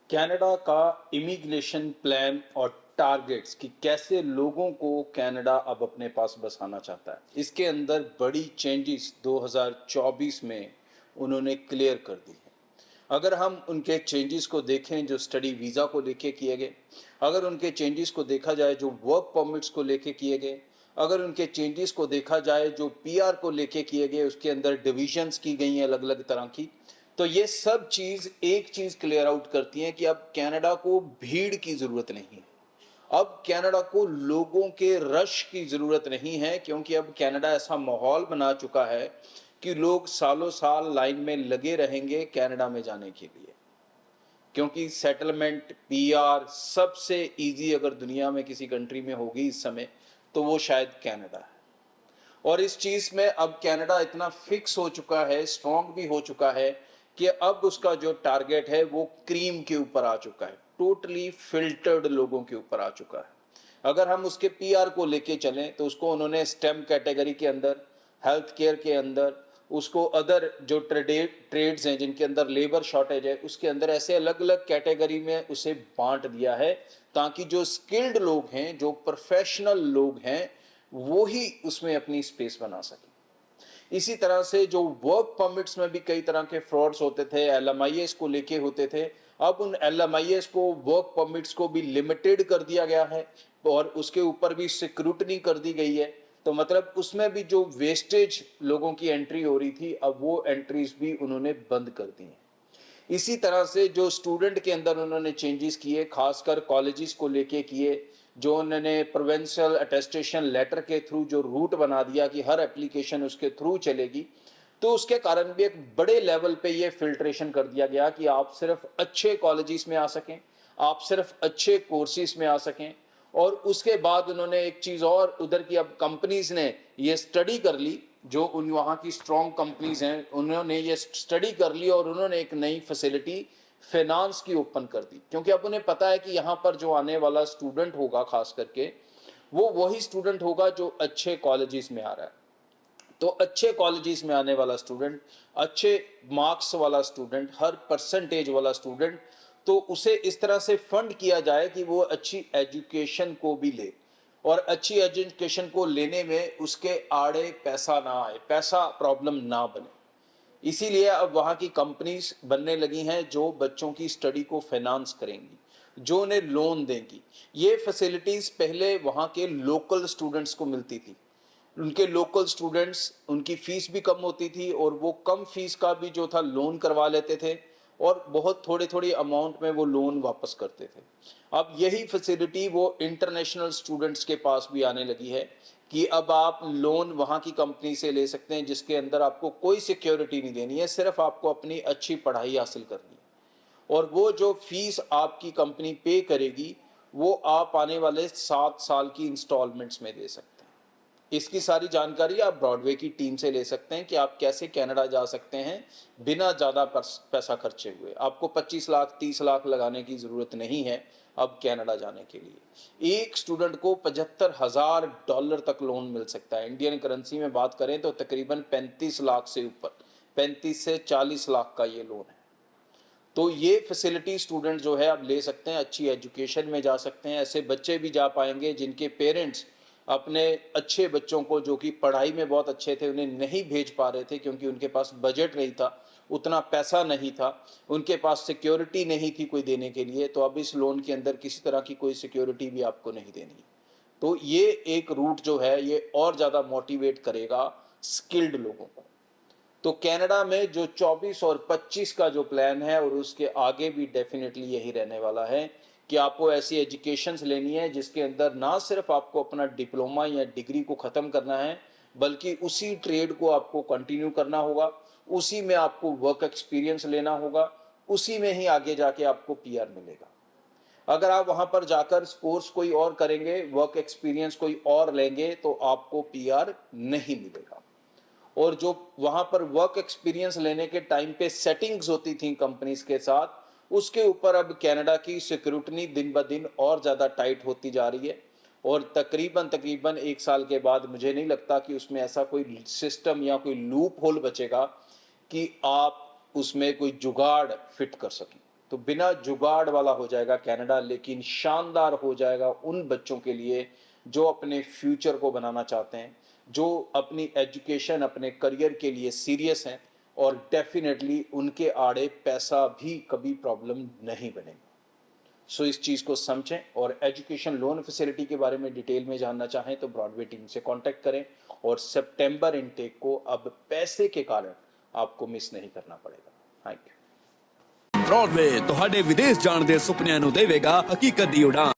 Canada का immigration plan और targets कि कैसे लोगों को कनाडा अब अपने पास बसाना चाहता है, इसके अंदर बड़ी चेंजेस 2024 में उन्होंने क्लियर कर दी है। अगर हम उनके चेंजेस को देखें जो स्टडी वीज़ा को लेके किए गए, अगर उनके चेंजेस को देखा जाए जो वर्क परमिट्स को लेके किए गए, अगर उनके चेंजेस को देखा जाए जो पीआर को लेके किए गए, उसके अंदर डिविजन्स की गई हैं अलग अलग तरह की, तो ये सब चीज़ एक चीज़ क्लियर आउट करती है कि अब कनाडा को भीड़ की ज़रूरत नहीं है। अब कनाडा को लोगों के रश की ज़रूरत नहीं है, क्योंकि अब कनाडा ऐसा माहौल बना चुका है कि लोग सालों साल लाइन में लगे रहेंगे कनाडा में जाने के लिए। क्योंकि सेटलमेंट पीआर सबसे इजी अगर दुनिया में किसी कंट्री में होगी इस समय, तो वो शायद कनाडा है। और इस चीज़ में अब कनाडा इतना फिक्स हो चुका है, स्ट्रॉन्ग भी हो चुका है कि अब उसका जो टारगेट है वो क्रीम के ऊपर आ चुका है, टोटली फिल्टर्ड लोगों के ऊपर आ चुका है। अगर हम उसके पीआर को लेके चलें तो उसको उन्होंने स्टेम कैटेगरी के अंदर, हेल्थ केयर के अंदर, उसको अदर जो ट्रेड्स हैं जिनके अंदर लेबर शॉर्टेज है उसके अंदर ऐसे अलग अलग कैटेगरी में उसे बांट दिया है, ताकि जो स्किल्ड लोग हैं, जो प्रोफेशनल लोग हैं, वो ही उसमें अपनी स्पेस बना सके। इसी तरह से जो वर्क परमिट्स में भी कई तरह के फ्रॉड्स होते थे, एलएमआईएस को लेके होते थे, अब उन एलएमआईएस को, वर्क परमिट्स को भी लिमिटेड कर दिया गया है और उसके ऊपर भी सिक्रूटनी कर दी गई है। तो मतलब उसमें भी जो वेस्टेज लोगों की एंट्री हो रही थी, अब वो एंट्रीज भी उन्होंने बंद कर दी हैं। इसी तरह से जो स्टूडेंट के अंदर उन्होंने चेंजेस किए, खासकर कॉलेजेस को लेके किए, जो उन्होंने प्रोविंशियल अटेस्टेशन लेटर के थ्रू जो रूट बना दिया कि हर एप्लीकेशन उसके थ्रू चलेगी, तो उसके कारण भी एक बड़े लेवल पे ये फिल्ट्रेशन कर दिया गया कि आप सिर्फ अच्छे कॉलेजेस में आ सकें, आप सिर्फ अच्छे कोर्सेज में आ सकें। और उसके बाद उन्होंने एक चीज़ और उधर की, अब कंपनीज ने ये स्टडी कर ली, जो उन वहाँ की स्ट्रॉन्ग कंपनीज हैं उन्होंने ये स्टडी कर ली और उन्होंने एक नई फैसिलिटी फाइनेंस की ओपन कर दी, क्योंकि अब उन्हें पता है कि यहाँ पर जो आने वाला स्टूडेंट होगा खास करके वो वही स्टूडेंट होगा जो अच्छे कॉलेजेस में आ रहा है। तो अच्छे कॉलेजेस में आने वाला स्टूडेंट, अच्छे मार्क्स वाला स्टूडेंट, हर परसेंटेज वाला स्टूडेंट, तो उसे इस तरह से फंड किया जाए कि वो अच्छी एजुकेशन को भी ले, और अच्छी एजुकेशन को लेने में उसके आड़े पैसा ना आए, पैसा प्रॉब्लम ना बने। इसीलिए अब वहाँ की कंपनीज बनने लगी हैं जो बच्चों की स्टडी को फाइनेंस करेंगी, जो उन्हें लोन देंगी। ये फैसिलिटीज़ पहले वहाँ के लोकल स्टूडेंट्स को मिलती थी। उनके लोकल स्टूडेंट्स, उनकी फ़ीस भी कम होती थी और वो कम फीस का भी जो था लोन करवा लेते थे और बहुत थोड़ी थोड़ी अमाउंट में वो लोन वापस करते थे। अब यही फैसिलिटी वो इंटरनेशनल स्टूडेंट्स के पास भी आने लगी है कि अब आप लोन वहाँ की कंपनी से ले सकते हैं जिसके अंदर आपको कोई सिक्योरिटी नहीं देनी है, सिर्फ आपको अपनी अच्छी पढ़ाई हासिल करनी है। और वो जो फीस आपकी कंपनी पे करेगी वो आप आने वाले 7 साल की इंस्टॉलमेंट्स में दे सकते हैं। इसकी सारी जानकारी आप ब्रॉडवे की टीम से ले सकते हैं कि आप कैसे कनाडा जा सकते हैं बिना ज़्यादा पैसा खर्चे हुए। आपको 25 लाख 30 लाख लगाने की ज़रूरत नहीं है अब कनाडा जाने के लिए। एक स्टूडेंट को $75,000 तक लोन मिल सकता है। इंडियन करेंसी में बात करें तो तकरीबन 35 लाख से ऊपर, 35 से 40 लाख का ये लोन है। तो ये फैसिलिटी स्टूडेंट जो है अब ले सकते हैं, अच्छी एजुकेशन में जा सकते हैं। ऐसे बच्चे भी जा पाएंगे जिनके पेरेंट्स अपने अच्छे बच्चों को, जो कि पढ़ाई में बहुत अच्छे थे, उन्हें नहीं भेज पा रहे थे क्योंकि उनके पास बजट नहीं था, उतना पैसा नहीं था, उनके पास सिक्योरिटी नहीं थी कोई देने के लिए। तो अब इस लोन के अंदर किसी तरह की कोई सिक्योरिटी भी आपको नहीं देनी। तो ये एक रूट जो है ये और ज़्यादा मोटिवेट करेगा स्किल्ड लोगों को। तो कनाडा में जो 24 और 25 का जो प्लान है और उसके आगे भी डेफिनेटली यही रहने वाला है कि आपको ऐसी एजुकेशंस लेनी है जिसके अंदर ना सिर्फ आपको अपना डिप्लोमा या डिग्री को ख़त्म करना है, बल्कि उसी ट्रेड को आपको कंटिन्यू करना होगा, उसी में आपको वर्क एक्सपीरियंस लेना होगा, उसी में ही आगे जाके आपको पीआर मिलेगा। अगर आप वहाँ पर जाकर कोर्स कोई और करेंगे, वर्क एक्सपीरियंस कोई और लेंगे, तो आपको पीआर नहीं मिलेगा। और जो वहाँ पर वर्क एक्सपीरियंस लेने के टाइम पे सेटिंग्स होती थी कंपनीज के साथ, उसके ऊपर अब कनाडा की सिक्योरिटी दिन ब दिन और ज़्यादा टाइट होती जा रही है। और तकरीबन तकरीबन 1 साल के बाद मुझे नहीं लगता कि उसमें ऐसा कोई सिस्टम या कोई लूप होल बचेगा कि आप उसमें कोई जुगाड़ फिट कर सकें। तो बिना जुगाड़ वाला हो जाएगा कनाडा, लेकिन शानदार हो जाएगा उन बच्चों के लिए जो अपने फ्यूचर को बनाना चाहते हैं, जो अपनी एजुकेशन, अपने करियर के लिए सीरियस हैं, और डेफिनेटली उनके आड़े पैसा भी कभी प्रॉब्लम नहीं बनेगा। सो इस चीज़ को समझें, और एजुकेशन लोन फैसिलिटी के बारे में डिटेल में जानना चाहें तो ब्रॉडवे टीम से कांटेक्ट करें, और सितंबर इनटेक को अब पैसे के कारण आपको मिस नहीं करना पड़ेगा। Thank you. ब्रॉडवे ਤੁਹਾਡੇ ਵਿਦੇਸ਼ ਜਾਣ ਦੇ ਸੁਪਨਿਆਂ ਨੂੰ ਦੇਵੇਗਾ ਹਕੀਕਤ ਦੀ ਉਡਾਨ।